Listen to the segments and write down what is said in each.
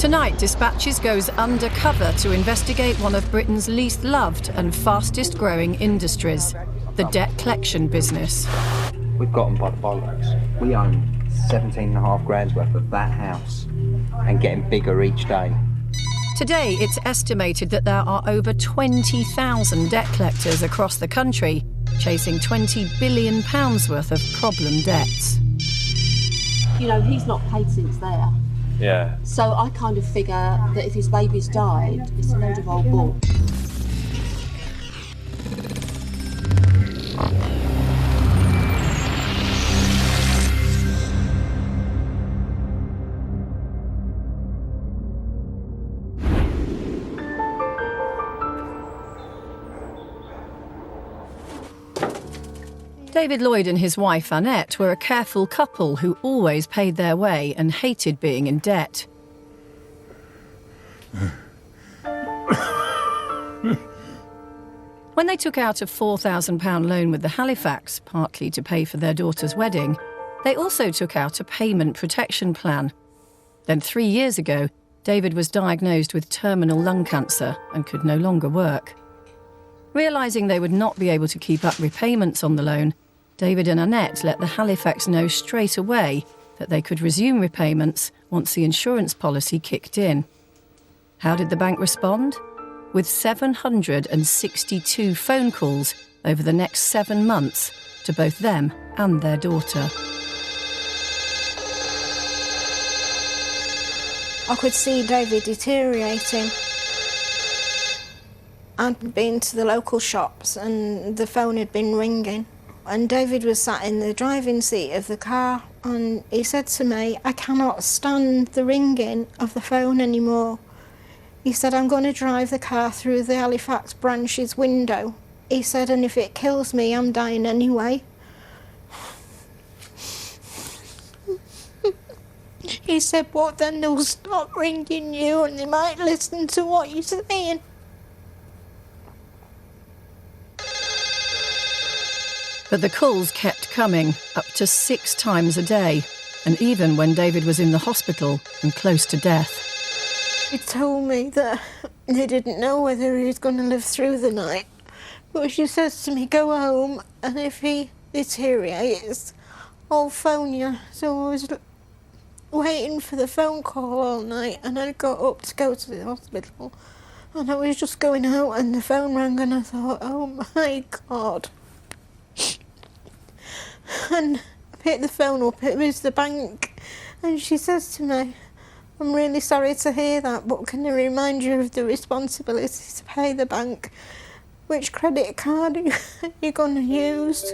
Tonight, Dispatches goes undercover to investigate one of Britain's least loved and fastest growing industries, the debt collection business. We've got them by the bollocks. We own 17.5 grand's worth of that house and getting bigger each day. Today, it's estimated that there are over 20,000 debt collectors across the country, chasing £20 billion worth of problem debts. You know, he's not paid since there. Yeah. So I kind of figure that if his baby's died, it's a load of old bull. David Lloyd and his wife Annette were a careful couple who always paid their way and hated being in debt. When they took out a £4,000 loan with the Halifax, partly to pay for their daughter's wedding, they also took out a payment protection plan. Then 3 years ago, David was diagnosed with terminal lung cancer and could no longer work. Realising they would not be able to keep up repayments on the loan, David and Annette let the Halifax know straight away that they could resume repayments once the insurance policy kicked in. How did the bank respond? With 762 phone calls over the next 7 months to both them and their daughter. I could see David deteriorating. I'd been to the local shops and the phone had been ringing. And David was sat in the driving seat of the car and he said to me, "I cannot stand the ringing of the phone anymore." He said, "I'm going to drive the car through the Halifax branch's window." He said, "And if it kills me, I'm dying anyway." He said, "Well, then they'll stop ringing you and they might listen to what you're saying." But the calls kept coming, up to 6 times a day, and even when David was in the hospital and close to death. He told me that they didn't know whether he was going to live through the night. But she says to me, "Go home, and if he deteriorates, I'll phone you." So I was waiting for the phone call all night, and I got up to go to the hospital, and I was just going out, and the phone rang, and I thought, oh my God. And I picked the phone up, it was the bank, and she says to me, "I'm really sorry to hear that, but can I remind you of the responsibility to pay the bank? Which credit card are you going to use?"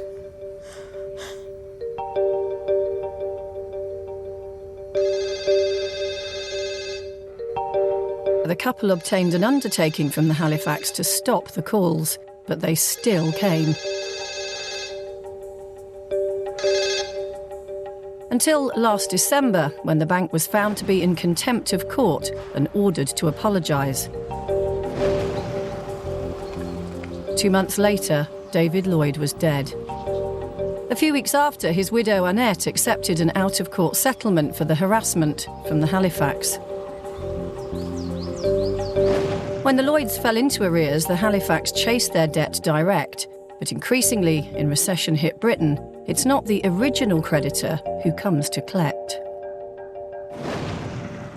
The couple obtained an undertaking from the Halifax to stop the calls, but they still came. Until last December, when the bank was found to be in contempt of court and ordered to apologise. 2 months later, David Lloyd was dead. A few weeks after, his widow Annette accepted an out-of-court settlement for the harassment from the Halifax. When the Lloyds fell into arrears, the Halifax chased their debt direct, but increasingly, in recession-hit Britain, it's not the original creditor who comes to collect.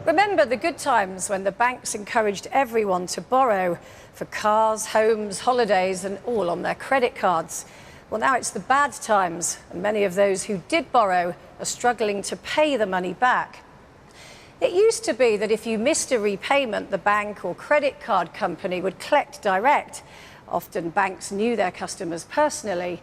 Remember the good times when the banks encouraged everyone to borrow for cars, homes, holidays, and all on their credit cards? Well, now it's the bad times, and many of those who did borrow are struggling to pay the money back. It used to be that if you missed a repayment, the bank or credit card company would collect direct. Often banks knew their customers personally.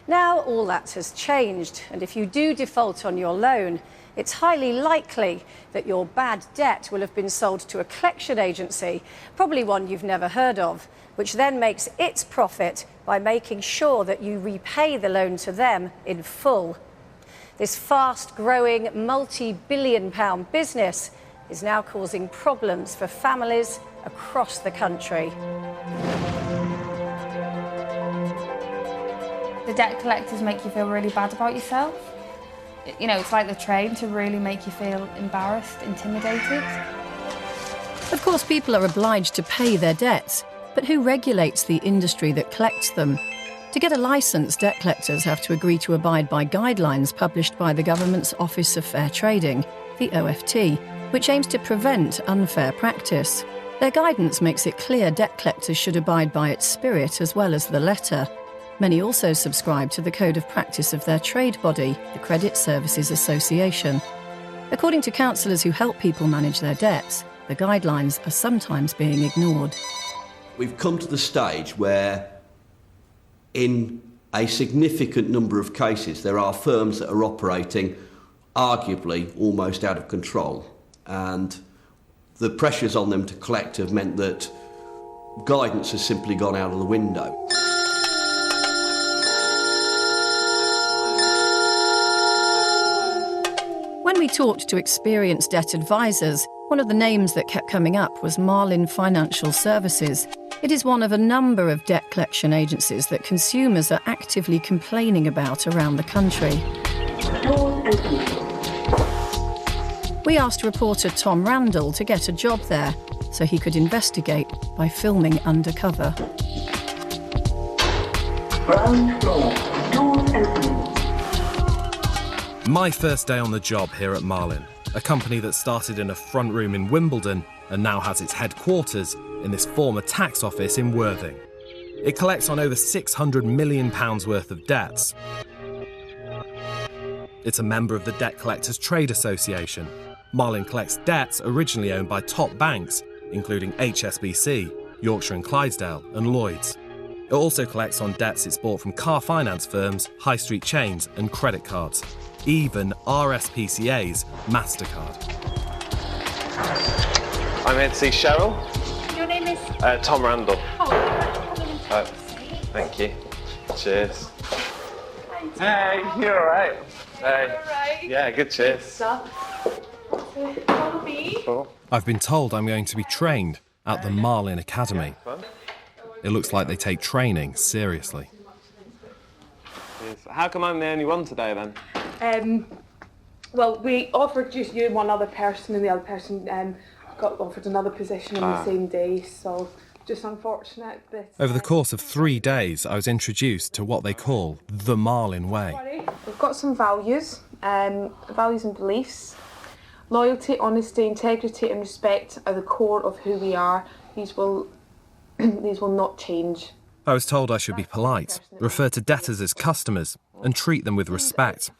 Now all that has changed, and if you do default on your loan, it's highly likely that your bad debt will have been sold to a collection agency, probably one you've never heard of, which then makes its profit by making sure that you repay the loan to them in full. This fast-growing, multi-billion-pound business is now causing problems for families across the country. The debt collectors make you feel really bad about yourself. You know, it's like they're trained to really make you feel embarrassed, intimidated. Of course, people are obliged to pay their debts, but who regulates the industry that collects them? To get a licence, debt collectors have to agree to abide by guidelines published by the government's Office of Fair Trading, the OFT, which aims to prevent unfair practice. Their guidance makes it clear debt collectors should abide by its spirit as well as the letter. Many also subscribe to the code of practice of their trade body, the Credit Services Association. According to counsellors who help people manage their debts, the guidelines are sometimes being ignored. We've come to the stage where, in a significant number of cases, there are firms that are operating arguably almost out of control, and the pressures on them to collect have meant that guidance has simply gone out of the window. When we talked to experienced debt advisors, one of the names that kept coming up was Marlin Financial Services. It is one of a number of debt collection agencies that consumers are actively complaining about around the country. We asked reporter Tom Randall to get a job there so he could investigate by filming undercover. Ground floor, doors open. My first day on the job here at Marlin, a company that started in a front room in Wimbledon and now has its headquarters in this former tax office in Worthing. It collects on over £600 million worth of debts. It's a member of the Debt Collectors Trade Association. Marlin collects debts originally owned by top banks, including HSBC, Yorkshire and Clydesdale and Lloyds. It also collects on debts it's bought from car finance firms, high street chains and credit cards, even RSPCA's MasterCard. I'm here to see Cheryl. Your name is? Tom Randall. Thank you. Cheers. Hey, you alright? Hey. Alright. Yeah, good, cheers. Follow me. Cool. I've been told I'm going to be trained at the Marlin Academy. It looks like they take training seriously. Yes. How come I'm the only one today then? Well, we offered just you and one other person, and the other person got offered another position on the same day, so just unfortunate that... Over the course of 3 days, I was introduced to what they call the Marlin Way. We've got some values, values and beliefs. Loyalty, honesty, integrity and respect are the core of who we are. These will not change. I was told I should be polite, refer to debtors as customers, and treat them with respect.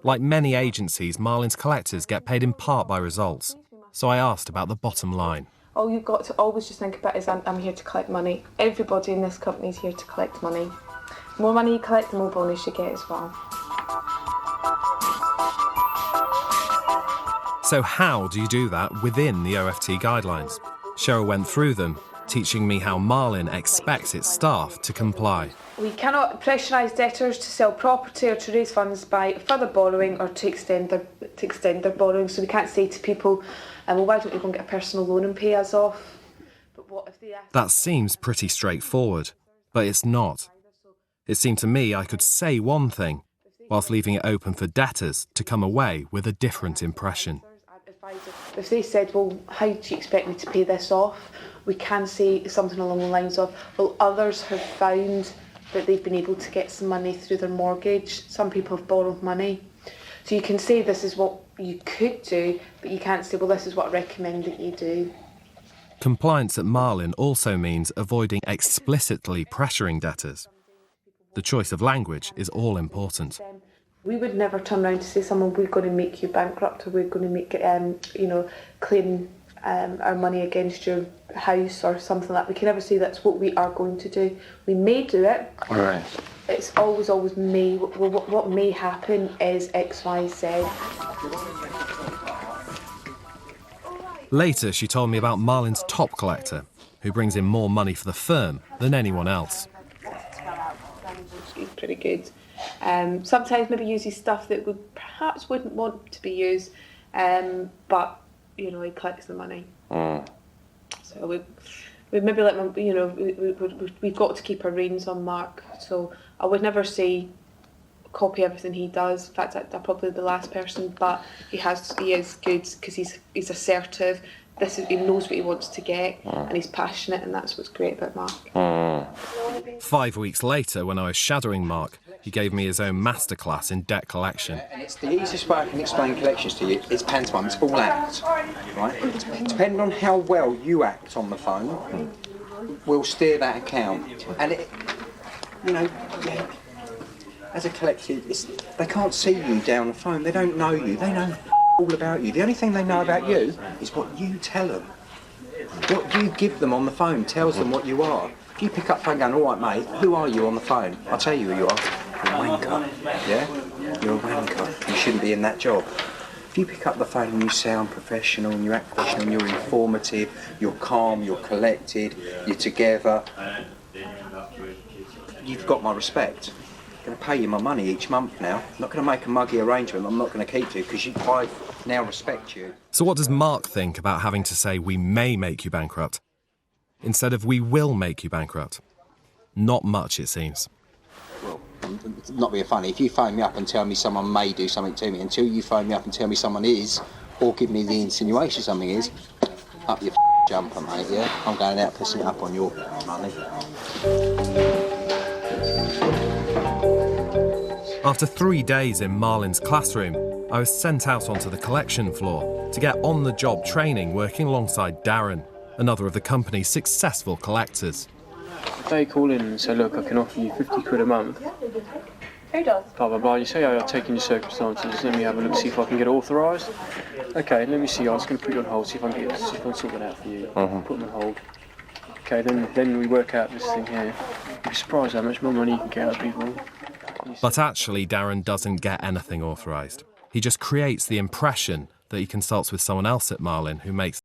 Like many agencies, Marlin's collectors get paid in part by results. So I asked about the bottom line. All you've got to always just think about is I'm here to collect money. Everybody in this company is here to collect money. The more money you collect, the more bonus you get as well. So how do you do that within the OFT guidelines? Cheryl went through them, teaching me how Marlin expects its staff to comply. We cannot pressurise debtors to sell property or to raise funds by further borrowing or to extend their borrowing. So we can't say to people, well, why don't you go and get a personal loan and pay us off? But what if they ask... That seems pretty straightforward, but it's not. It seemed to me I could say one thing, whilst leaving it open for debtors to come away with a different impression. If they said, well, how do you expect me to pay this off? We can say something along the lines of, well, others have found that they've been able to get some money through their mortgage. Some people have borrowed money. So you can say this is what you could do, but you can't say, well, this is what I recommend that you do. Compliance at Marlin also means avoiding explicitly pressuring debtors. The choice of language is all important. We would never turn around to say to someone, we're going to make you bankrupt, or we're going to make claim our money against your house or something like that. We can never say that's what we are going to do. We may do it. All right. It's always may. What may happen is X, Y, Z. Later, she told me about Marlin's top collector, who brings in more money for the firm than anyone else. He's pretty good. Sometimes maybe uses stuff that we perhaps wouldn't want to be used, but he collects the money. So we maybe let him, we've got to keep our reins on Mark. So I would never say copy everything he does. In fact, I'm probably the last person, but he is good because he's assertive. He knows what he wants to get, and he's passionate, and that's what's great about Mark. 5 weeks later, when I was shadowing Mark, he gave me his own masterclass in debt collection. And it's the easiest way I can explain collections to you. It's pantomime, it's all act, right? Depending on how well you act on the phone, we'll steer that account. And as a collector, they can't see you down the phone. They don't know you. They know all about you. The only thing they know about you is what you tell them. What you give them on the phone tells them what you are. If you pick up the phone going, all right, mate, who are you on the phone? I'll tell you who you are. You're a wanker. Yeah? You're a wanker. You shouldn't be in that job. If you pick up the phone and you sound professional and you act professional and you're informative, you're calm, you're collected, you're together, you've got my respect. I'm going to pay you my money each month now. I'm not going to make a muggy arrangement I'm not going to keep to because I now respect you. So what does Mark think about having to say we may make you bankrupt instead of we will make you bankrupt? Not much, it seems. Well, not being funny, if you phone me up and tell me someone may do something to me, until you phone me up and tell me someone is, or give me the insinuation something is, up your jumper, mate, yeah? I'm going out pissing it up on your money. After 3 days in Marlin's classroom, I was sent out onto the collection floor to get on-the-job training working alongside Darren, another of the company's successful collectors. If they call in and say, look, I can offer you 50 quid a month, Who does? blah, blah, blah, you say, oh, I'll take in your circumstances, let me have a look, see if I can get it authorised. OK, let me see, I was going to put you on hold, see if I can sort that out for you. Put them on hold. OK, then we work out this thing here. You'd be surprised how much more money you can get out of people. But actually, Darren doesn't get anything authorised. He just creates the impression that he consults with someone else at Marlin who makes